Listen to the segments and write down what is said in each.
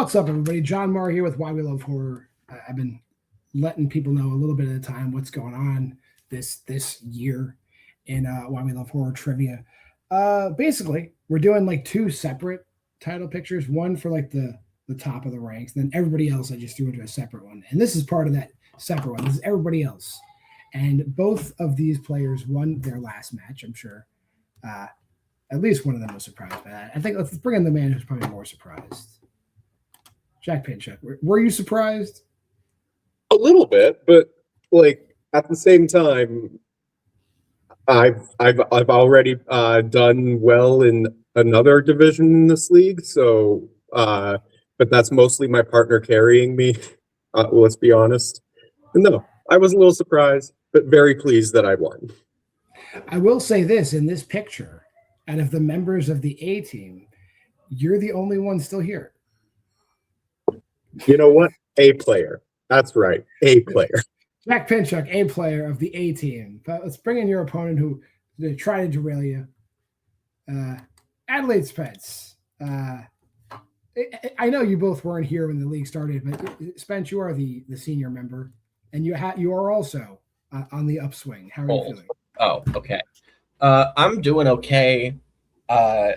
What's up, everybody? JWMaher here with Why We Love Horror. I've been letting people know a little bit at a time what's going on this year in Why We Love Horror trivia. Basically, we're doing like two separate title pictures, one for like the top of the ranks, then everybody else I just threw into a separate one. And this is part of that separate one. This is everybody else. And both of these players won their last match, I'm sure. At least one of them was surprised by that. I think let's bring in the man who's probably more surprised. Jack Pinchuk, were you surprised? A little bit, but like at the same time, I've already done well in another division in this league. So, but that's mostly my partner carrying me. Let's be honest. And no, I was a little surprised, but very pleased that I won. I will say this: in this picture, out of the members of the A team, you're the only one still here. You know what? A player. That's right. A player. Jack Pinchuk, A player of the A team. But let's bring in your opponent who tried to derail you. Adelaide Spence. I know you both weren't here when the league started, but Spence, you are the senior member, and you are also on the upswing. How are you feeling? Oh, okay. I'm doing okay. I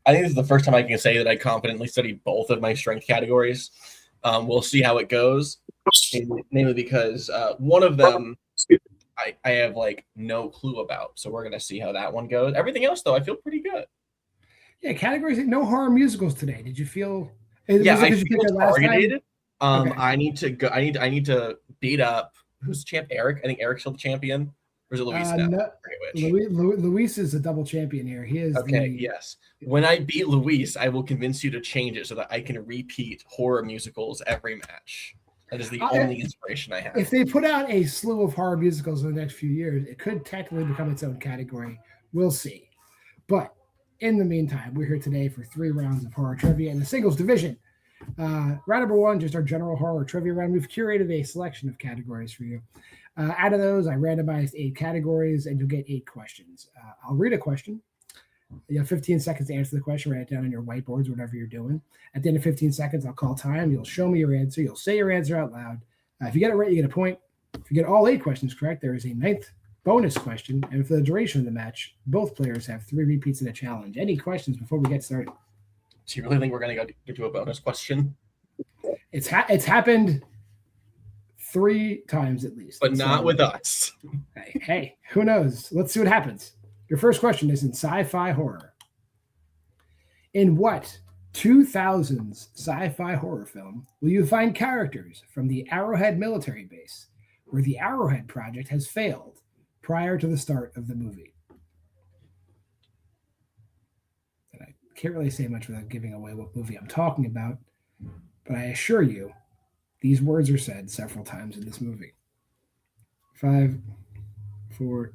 think this is the first time I can say that I confidently studied both of my strength categories. We'll see how it goes, namely because one of them I have like no clue about. So we're going to see how that one goes. Everything else, though, I feel pretty good. Yeah, categories, no horror musicals today. Did you feel? Yeah, I feel targeted. Okay. I need to go. I need to beat up who's the champ? Eric. I think Eric's still the champion. Or is it Luis now? No, Luis is a double champion here. He is. Okay, yes. When I beat Luis, I will convince you to change it so that I can repeat horror musicals every match. That is the only inspiration I have. If they put out a slew of horror musicals in the next few years, it could technically become its own category. We'll see. But in the meantime, we're here today for 3 rounds of horror trivia in the singles division. Round number 1, just our general horror trivia round. We've curated a selection of categories for you. Out of those, I randomized 8 categories, and you'll get 8 questions. I'll read a question. You have 15 seconds to answer the question. Write it down on your whiteboards, whatever you're doing. At the end of 15 seconds, I'll call time. You'll show me your answer. You'll say your answer out loud. If you get it right, you get a point. If you get all 8 questions correct, there is a 9th bonus question. And for the duration of the match, both players have 3 repeats of the challenge. Any questions before we get started? Do you really think we're going to go to a bonus question? It's happened 3 times at least. But not with us. Hey, who knows? Let's see what happens. Your first question is in sci-fi horror. In what 2000s sci-fi horror film will you find characters from the Arrowhead military base where the Arrowhead project has failed prior to the start of the movie? And I can't really say much without giving away what movie I'm talking about, but I assure you, these words are said several times in this movie. 5, 4,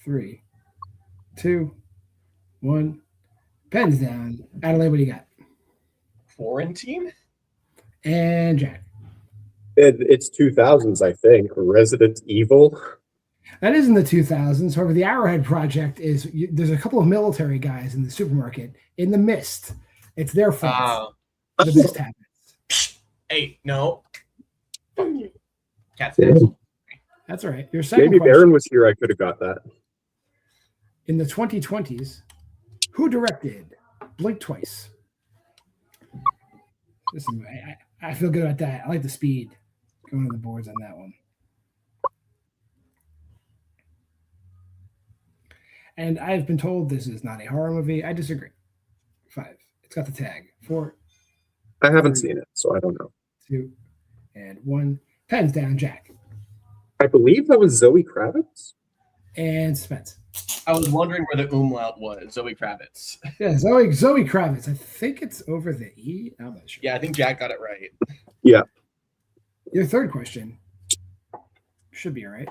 3, 2, 1. Pens down. Adelaide, what do you got? Quarantine? And Jack. It's 2000s, I think. Resident Evil. That is in the 2000s. However, the Arrowhead project is there's a couple of military guys in the supermarket in the mist. It's their fault. The mist happens. Hey, no. That's all right. Your second Maybe question. Baron was here. I could have got that. In the 2020s, who directed Blink Twice? Listen, I feel good about that. I like the speed going to the boards on that one. And I've been told this is not a horror movie. I disagree. 5. It's got the tag. 4. I haven't seen it, so I don't know. 2 and 1. Pens down, Jack. I believe that was Zoe Kravitz. And Spence. I was wondering where the umlaut was. Zoe Kravitz. Yeah, Zoe Kravitz. I think it's over the E. I'm not sure. Yeah, I think Jack got it right. Yeah. Your third question should be all right.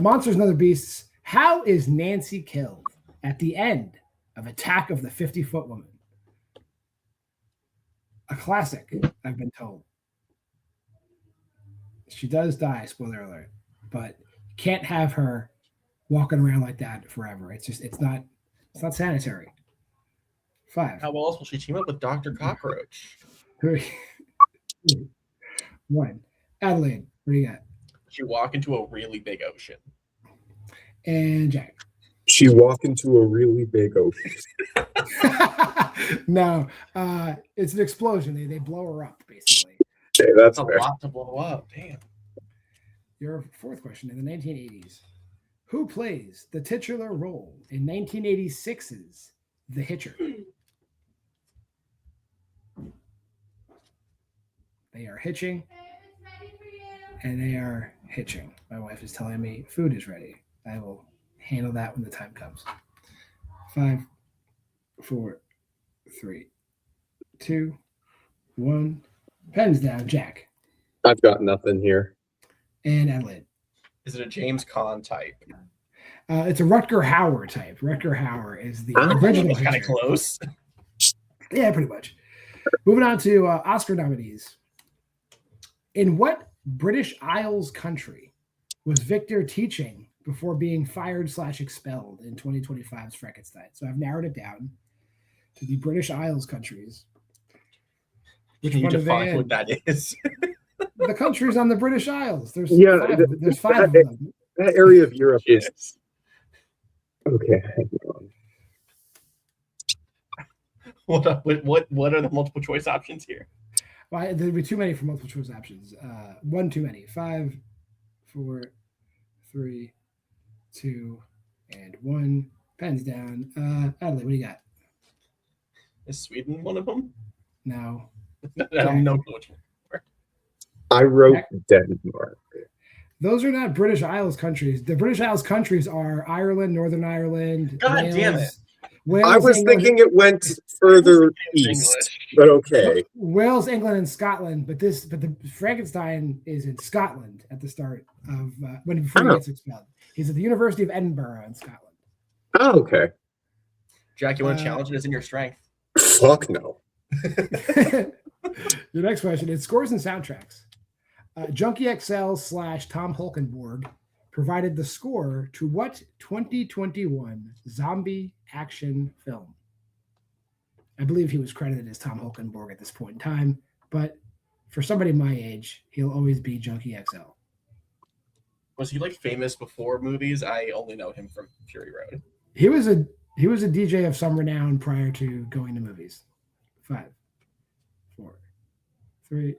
Monsters and Other Beasts. How is Nancy killed at the end of Attack of the 50-Foot Woman? A classic, I've been told. She does die, spoiler alert, but you can't have her walking around like that forever. It's not sanitary. 5. How else will she team up with Dr. Cockroach? 3, 2, 1. Adelaide, what do you got? She walk into a really big ocean. And Jack. She walked into a really big ocean. No, it's an explosion. They blow her up, basically. Okay, that's A fair. lot to blow up. Damn. Your fourth question. In the 1980s, who plays the titular role in 1986's The Hitcher? They are hitching, and they are hitching. My wife is telling me food is ready. I will handle that when the time comes. 5, 4, 3, 2, 1. Pens down, Jack. I've got nothing here. And Adelaide. Is it a James Caan type? It's a Rutger Hauer type. Rutger Hauer is the original. Kind of close. Yeah, pretty much. Moving on to Oscar nominees. In what British Isles country was Victor teaching before being fired/expelled in 2025's Frankenstein? So I've narrowed it down to the British Isles countries. Which Can you one are they define in? what that is? The countries on the British Isles. There's Yeah, five of them. That area of Europe is okay. Hang on. What are the multiple choice options here? Well, there'd be too many for multiple choice options. One too many. 5, 4, 3, 2, and 1. Pens down. Adelaide, what do you got? Is Sweden one of them? No. I have no clue. I wrote Denmark. Those are not British Isles countries. The British Isles countries are Ireland, Northern Ireland. God Wales, damn it. Wales, I was England, thinking it went further east, but okay. Wales, England, and Scotland. But the Frankenstein is in Scotland at the start of before he gets expelled. He's at the University of Edinburgh in Scotland. Oh, okay. Jack, you want to challenge it? It's in your strength. Fuck no. Your next question is scores and soundtracks. Junkie XL / Tom Holkenborg provided the score to what 2021 zombie action film? I believe he was credited as Tom Holkenborg at this point in time, but for somebody my age, he'll always be Junkie XL. Was he like famous before movies? I only know him from Fury Road. He was a DJ of some renown prior to going to movies. 5, 4, 3,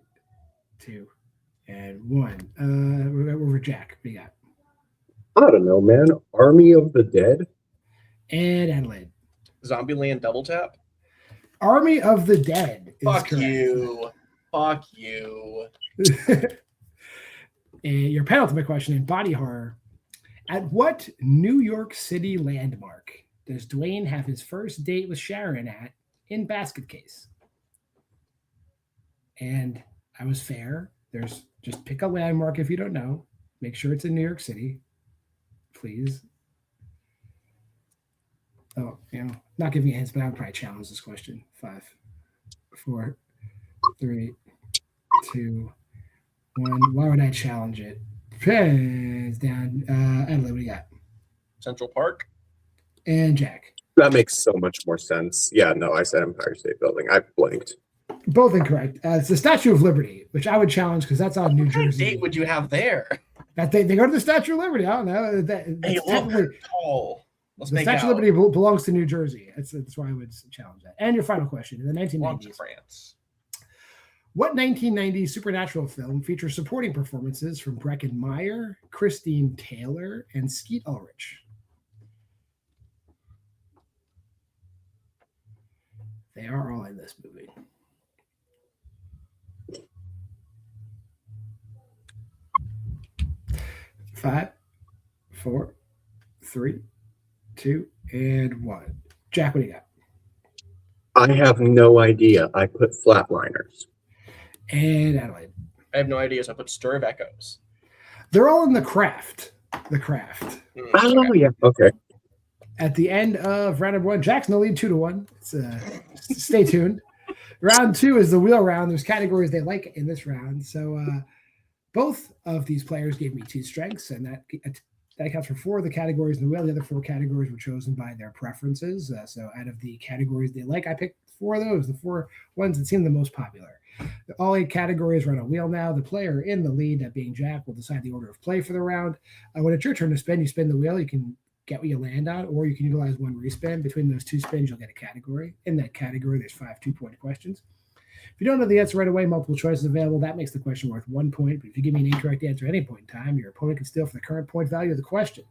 2, and 1. We're over Jack. What do you got? I don't know, man. Army of the Dead? And Adelaide. Zombieland Double Tap? Army of the Dead. Fuck correct. you. Fuck you. And your penultimate question in body horror. At what New York City landmark does Dwayne have his first date with Sharon at in Basket Case? And I was fair. There's just pick a landmark if you don't know. Make sure it's in New York City. Please. Oh, not giving you hints, but I would probably challenge this question. 5, 4, 3, 2, 1. Why would I challenge it? Pens down. Adelaide, what do you got? Central Park? And Jack. That makes so much more sense. Yeah, no, I said Empire State Building. I blanked. Both incorrect. It's the Statue of Liberty, which I would challenge because that's on New What kind of Jersey. date would you have there? That they go to the Statue of Liberty. I don't know. Hey, look, tall. Let's the make Statue out. of Liberty belongs to New Jersey. That's why I would challenge that. And your final question in the Belongs to 1990s. France. What 1990 supernatural film features supporting performances from Breckin Meyer, Christine Taylor, and Skeet Ulrich? They are all in this movie. 5, 4, 3, 2, and 1. Jack, what do you got? I have no idea. I put Flatliners. And Adelaide. I have no idea, so I put Stir of Echoes. They're all in The Craft. The Craft. Oh, yeah. Okay. At the end of round 1, Jack's in the lead 2-1. Stay tuned. Round 2 is the wheel round. There's categories they like in this round. So both of these players gave me 2 strengths, and that accounts for 4 of the categories in the wheel. The other 4 categories were chosen by their preferences. So out of the categories they like, I picked 4 of those, the 4 ones that seemed the most popular. All 8 categories are on a wheel now. The player in the lead, that being Jack, will decide the order of play for the round. When it's your turn to spin, you spin the wheel. You can get what you land on, or you can utilize one respin. Between those 2 spins, you'll get a category. In that category, there's 5 2-point questions. If you don't know the answer right away, multiple choices available. That makes the question worth 1 point. But if you give me an incorrect answer at any point in time, your opponent can steal from the current point value of the question.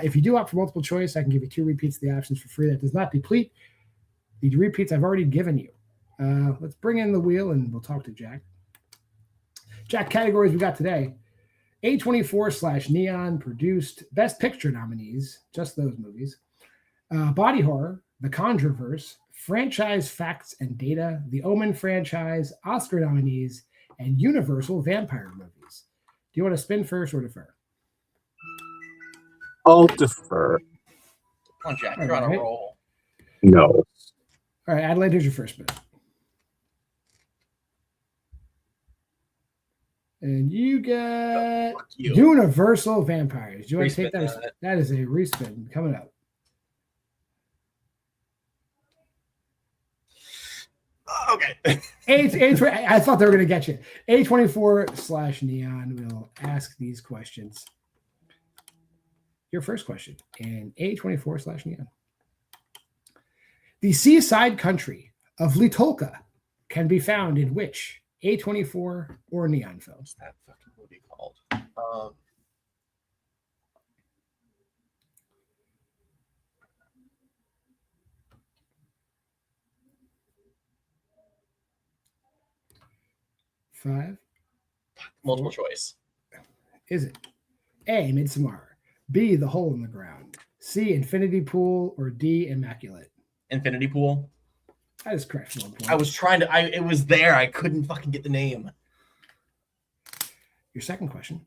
If you do opt for multiple choice, I can give you 2 repeats of the options for free. That does not deplete the repeats I've already given you. Let's bring in the wheel and we'll talk to Jack. Jack, categories we got today. A24/Neon produced Best Picture nominees, just those movies. Body Horror, The Controverse, Franchise Facts and Data, The Omen franchise, Oscar nominees, and Universal vampire movies. Do you want to spin first or defer? I'll defer. Come on, Jack. You're on a roll. No. All right, Adelaide, here's your first spin. And you get Universal Vampires. Do you want to take that? That is a respin coming up. Okay. I thought they were going to get you. A24/Neon will ask these questions. Your first question in A24/Neon. The seaside country of Litolka can be found in which A24 or Neon film? What's that fucking movie called? Five. Multiple choice. Is it A, Midsommar, B, The Hole in the Ground, C, Infinity Pool, or D, Immaculate? Infinity Pool. That is correct for 1 point. I was trying to. It was there. I couldn't fucking get the name. Your second question.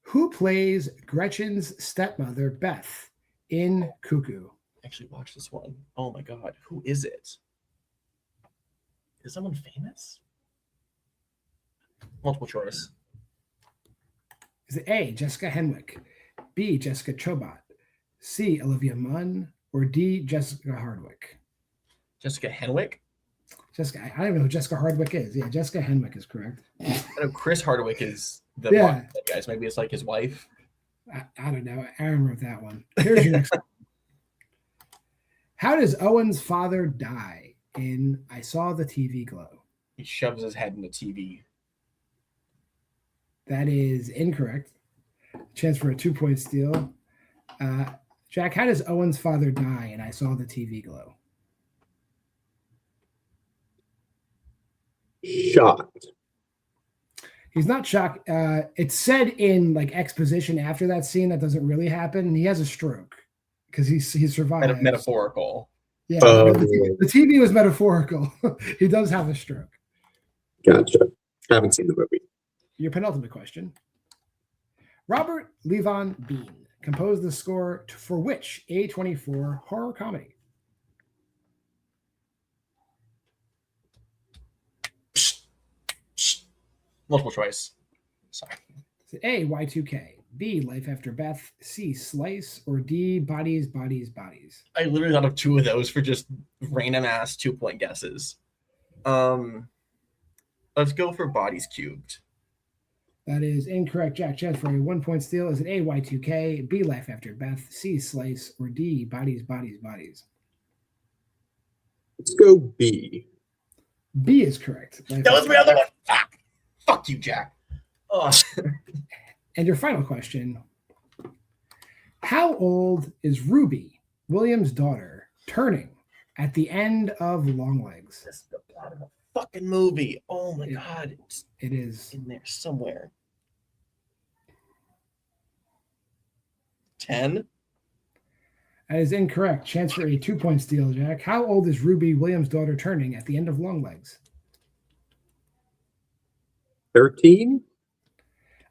Who plays Gretchen's stepmother, Beth, in Cuckoo? Actually, watch this one. Oh my god, who is it? Is someone famous? Multiple choice. Is it A, Jessica Henwick, B, Jessica Chobot, C, Olivia Munn, or D, Jessica Hardwick? Jessica Henwick? Jessica, I don't even know who Jessica Hardwick is. Yeah, Jessica Henwick is correct. I know Chris Hardwick is the guys. Maybe it's like his wife. I don't know. Aaron wrote that one. Here's your next one. How does Owen's father die in I Saw the TV Glow? He shoves his head in the TV. That is incorrect. Chance for a 2-point steal. Jack, how does Owen's father die in I Saw the TV Glow? Shot. He's not shocked. It's said in like exposition after that scene that doesn't really happen. He has a stroke because he survived. Metaphorical. Yeah, the TV was metaphorical. He does have a stroke. Gotcha. I haven't seen the movie. Your penultimate question. Robert Levon Bean composed the score for which A24 horror comedy? Multiple choice. Sorry. Is it A, Y2K, B, Life After Beth, C, Slice, or D, Bodies, Bodies, Bodies? I literally thought of 2 of those for just random ass 2-point guesses. Let's go for Bodies Cubed. That is incorrect. Jack, chance for a 1-point steal. Is it A, Y2K, B, Life After Beth, C, Slice, or D, Bodies, Bodies, Bodies? Let's go B. B is correct. That was my other one. Fuck you, Jack. Oh. And your final question. How old is Ruby, William's daughter, turning at the end of Longlegs? This is the plot of a fucking movie. Oh my god. It is in there somewhere. 10? That is incorrect. Chance for a 2-point steal, Jack. How old is Ruby, William's daughter, turning at the end of Longlegs? 13?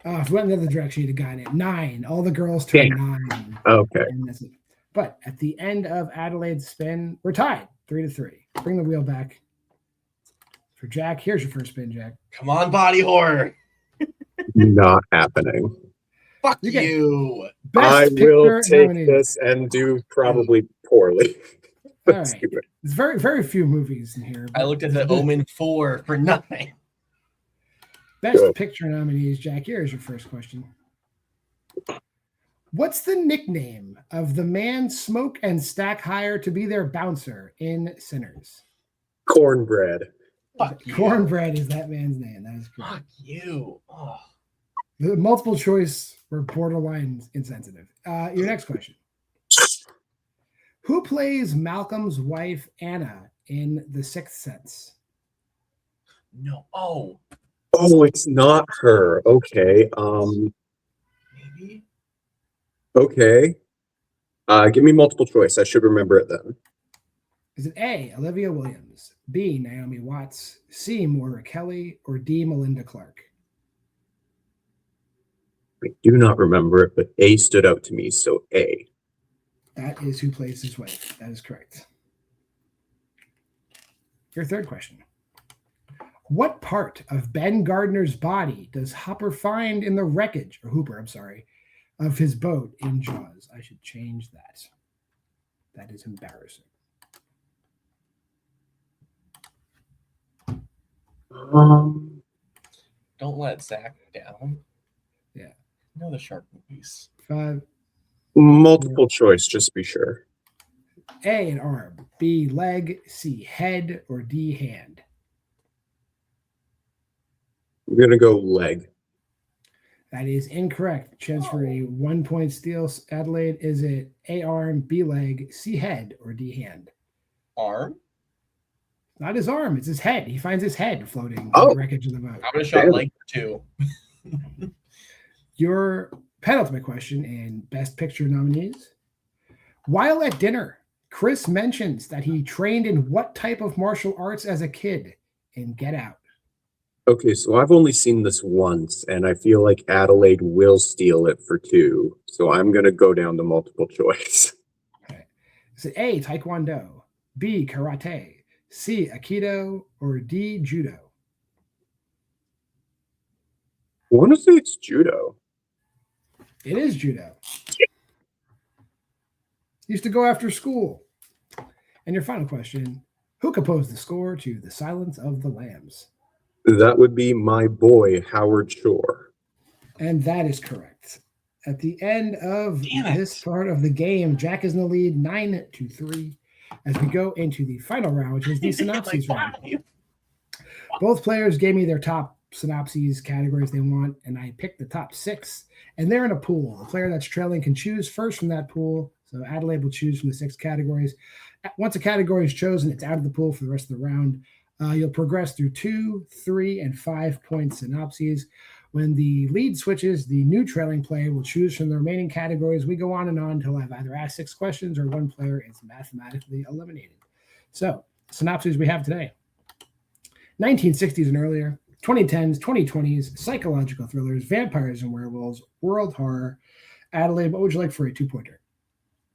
If we went in the other direction, you'd have gotten it. 9. All the girls turn 9. Okay. But at the end of Adelaide's spin, we're tied 3-3. Bring the wheel back for Jack. Here's your first spin, Jack. Come on, body horror. Not happening. Fuck you. I will take this and do probably poorly. All right. There's very, very few movies in here. I looked at the Omen 4 for nothing. Best Picture nominees. Jack, here's your first question. What's the nickname of the man Smoke and Stack hire to be their bouncer in Sinners? Cornbread. Fuck you. Cornbread is that man's name. That is correct. Fuck you. Oh. The multiple choice were borderline insensitive. Your next question. Who plays Malcolm's wife, Anna, in The Sixth Sense? No. Oh. Oh, it's not her. Okay. Maybe. Okay. Give me multiple choice. I should remember it then. Is it A, Olivia Williams, B, Naomi Watts, C, Moira Kelly, or D, Melinda Clark? I do not remember it, but A stood out to me, so A. That is who plays his wife. That is correct. Your third question. What part of Ben Gardner's body does Hopper find in the wreckage, or Hooper, I'm sorry, of his boat in Jaws? I should change that. That is embarrassing. Don't let Zach down. Yeah. You know the shark movies. 5. Multiple choice, just to be sure. A, an arm, B, leg, C, head, or D, hand? I'm going to go leg. That is incorrect. Chance for a 1-point steal. Adelaide, is it A, arm, B, leg, C, head, or D, hand? Arm? Not his arm, it's his head. He finds his head floating in the wreckage of the boat. I would have shot leg too. Your penultimate question and Best Picture nominees. While at dinner, Chris mentions that he trained in what type of martial arts as a kid in Get Out? Okay, so I've only seen this once, and I feel like Adelaide will steal it for 2. So I'm going to go down to multiple choice. Okay. Is it A, Taekwondo, B, Karate, C, Aikido, or D, Judo? I want to say it's judo. It is Judo. Used to go after school. And your final question, who composed the score to The Silence of the Lambs? That would be my boy, Howard Shore. And that is correct. At the end of this part of the game, Jack is in the lead 9-3 as we go into the final round, which is the synopses round. Both players gave me their top synopses categories they want, and I picked the top 6, and they're in a pool. The player that's trailing can choose first from that pool. So Adelaide will choose from the 6 categories. Once a category is chosen, it's out of the pool for the rest of the round. You'll progress through 2, 3, and 5-point synopses. When the lead switches, the new trailing player will choose from the remaining categories. We go on and on until I've either asked 6 questions or one player is mathematically eliminated. So, synopses we have today. 1960s and earlier, 2010s, 2020s, psychological thrillers, vampires and werewolves, world horror. Adelaide, what would you like for a 2-pointer?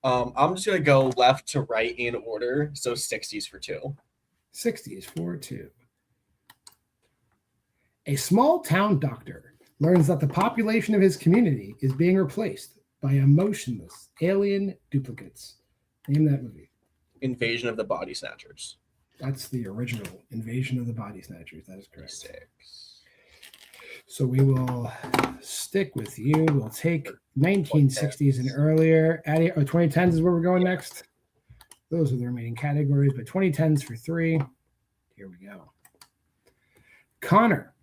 I'm just going to go left to right in order. So 60s for 2. 60s for 2. A small town doctor learns that the population of his community is being replaced by emotionless alien duplicates. Name that movie. Invasion of the Body Snatchers. That's the original Invasion of the Body Snatchers. That is correct. 6. So we will stick with you. We'll take 1960s and earlier. 2010s is where we're going next. Those are the remaining categories, but 2010s for 3. Here we go. Connor,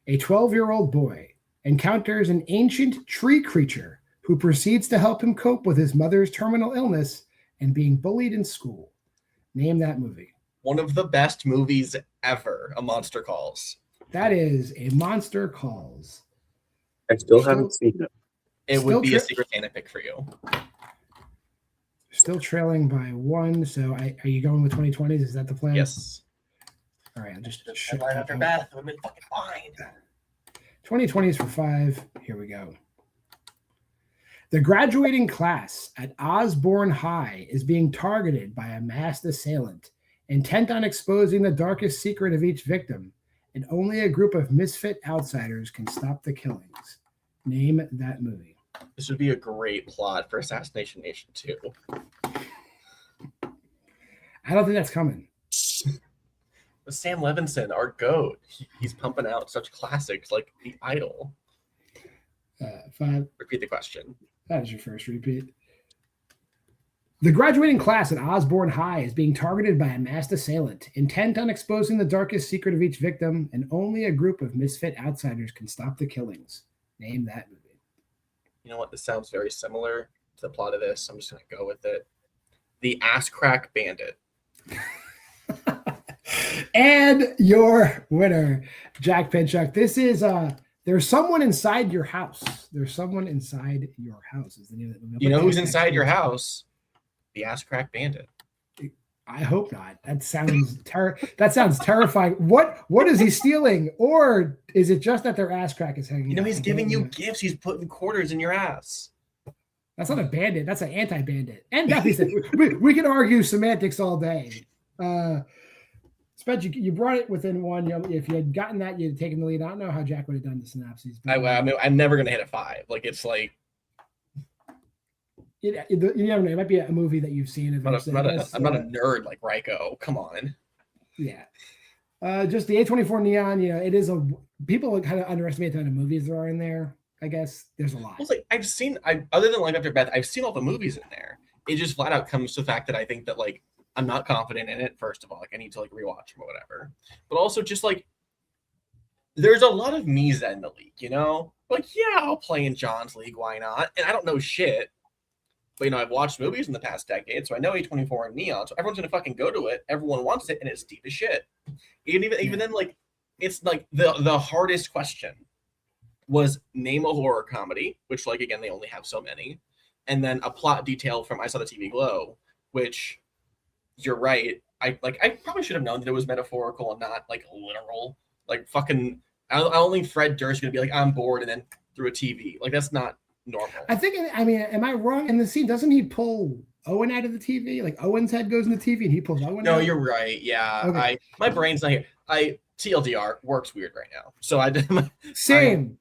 a 12-year-old boy, encounters an ancient tree creature who proceeds to help him cope with his mother's terminal illness and being bullied in school. Name that movie. One of the best movies ever, A Monster Calls. That is A Monster Calls. I still haven't seen it. It would be a Secret Santa pick for you. Still trailing by 1. So are you going with 2020s? Is that the plan? Yes. All right, I'll just Right after Beth, it would have been fucking fine. 2020s for 5. Here we go. The graduating class at Osborne High is being targeted by a masked assailant, intent on exposing the darkest secret of each victim, and only a group of misfit outsiders can stop the killings. Name that movie. This would be a great plot for Assassination Nation 2. I don't think that's coming. But Sam Levinson, our GOAT, he's pumping out such classics like The Idol. 5. Repeat the question. That is your first repeat. The graduating class at Osborne High is being targeted by a masked assailant, intent on exposing the darkest secret of each victim, and only a group of misfit outsiders can stop the killings. Name that movie. You know what? This sounds very similar to the plot of this. I'm just going to go with it. The Ass Crack Bandit. And your winner, Jack Pinchuk. This is There's Someone Inside Your House. There's Someone Inside Your House is the name of the movie. You know who's inside your house? The Ass Crack Bandit. I hope not. That sounds terrifying. What is he stealing? Or is it just that their ass crack is hanging? You know, he's giving you gifts. He's putting quarters in your ass. That's not a bandit. That's an anti-bandit. And that said, we can argue semantics all day. Spence, you brought it within one. You know, if you had gotten that, you'd taken the lead. I don't know how Jack would have done the synopses. But, I'm never going to hit a 5. Like, it's like... You never know. It might be a movie that you've seen. I'm not a nerd like Ryko. Come on. Yeah. Just the A24 Neon, you know, it is people kind of underestimate the amount of movies there are in there. I guess there's a lot. Well, like other than Life After Beth, I've seen all the movies in there. It just flat out comes to the fact that I think that like I'm not confident in it. First of all, like I need to like rewatch them or whatever. But also just like there's a lot of me's in the league, you know? Like, yeah, I'll play in John's league, why not? And I don't know shit. But, you know, I've watched movies in the past decade, so I know A24 and Neon, so everyone's going to fucking go to it. Everyone wants it, and it's deep as shit. Even then, like, it's like the hardest question was name a horror comedy, which, like, again, they only have so many, and then a plot detail from I Saw the TV Glow, which, you're right, I probably should have known that it was metaphorical and not, like, literal. Like, fucking, I only Fred Durst's going to be like, I'm bored, and then through a TV. Like, that's not normal. I mean, am I wrong in the scene? Doesn't he pull Owen out of the TV? Like Owen's head goes in the TV and he pulls Owen out? No, you're right. Yeah. Okay. My brain's not here. TLDR works weird right now. So I did same.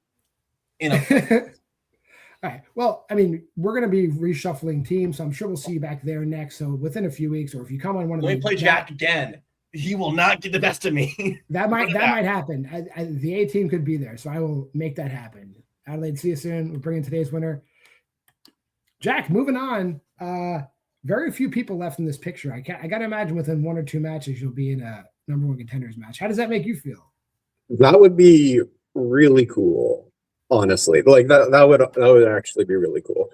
You know. All right. Well, I mean, we're going to be reshuffling teams, so I'm sure we'll see you back there next. So within a few weeks, or if you come on one of Let me play Jack again. He will not get the best of me. that might happen. The A team could be there, so I will make that happen. Adelaide, see you soon. We're bringing today's winner. Jack, moving on. Very few people left in this picture. I got to imagine within 1 or 2 matches, you'll be in a number 1 contenders match. How does that make you feel? That would be really cool, honestly. Like that would actually be really cool.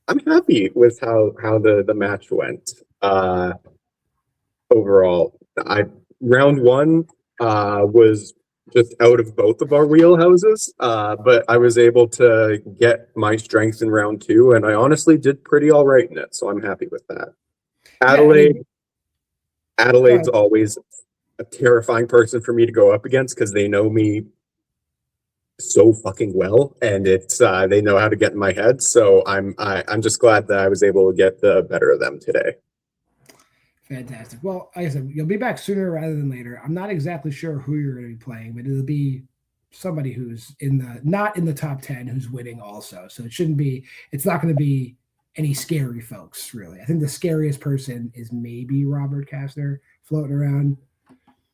I'm happy with how the match went. Overall, round 1 was just out of both of our wheelhouses, but I was able to get my strengths in round 2, and I honestly did pretty all right in it, so I'm happy with that. Adelaide's always a terrifying person for me to go up against because they know me so fucking well, and it's they know how to get in my head. So I'm just glad that I was able to get the better of them today. Fantastic. Well, like I said, you'll be back sooner rather than later. I'm not exactly sure who you're going to be playing, but it'll be somebody who's not in the top 10 who's winning also. So it's not going to be any scary folks, really. I think the scariest person is maybe Robert Kastner floating around.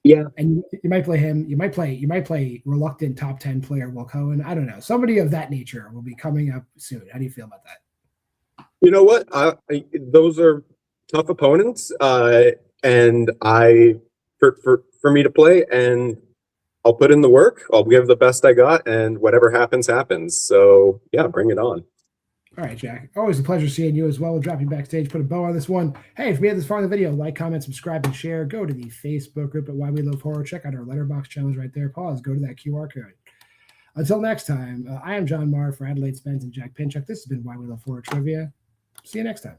Yeah. And you might play him. You might play reluctant top 10 player Will Cohen. I don't know. Somebody of that nature will be coming up soon. How do you feel about that? You know what? Those are tough opponents, and for me to play, and I'll put in the work. I'll give the best I got, and whatever happens, happens. So yeah, bring it on. All right, Jack. Always a pleasure seeing you as well. We'll drop you backstage, put a bow on this one. Hey, if you made this far in the video, like, comment, subscribe, and share. Go to the Facebook group at Why We Love Horror. Check out our Letterboxd challenge right there. Pause. Go to that QR code. Until next time, I am JWMaher for Adelaide, Spence, and Jack Pinchuk. This has been Why We Love Horror Trivia. See you next time.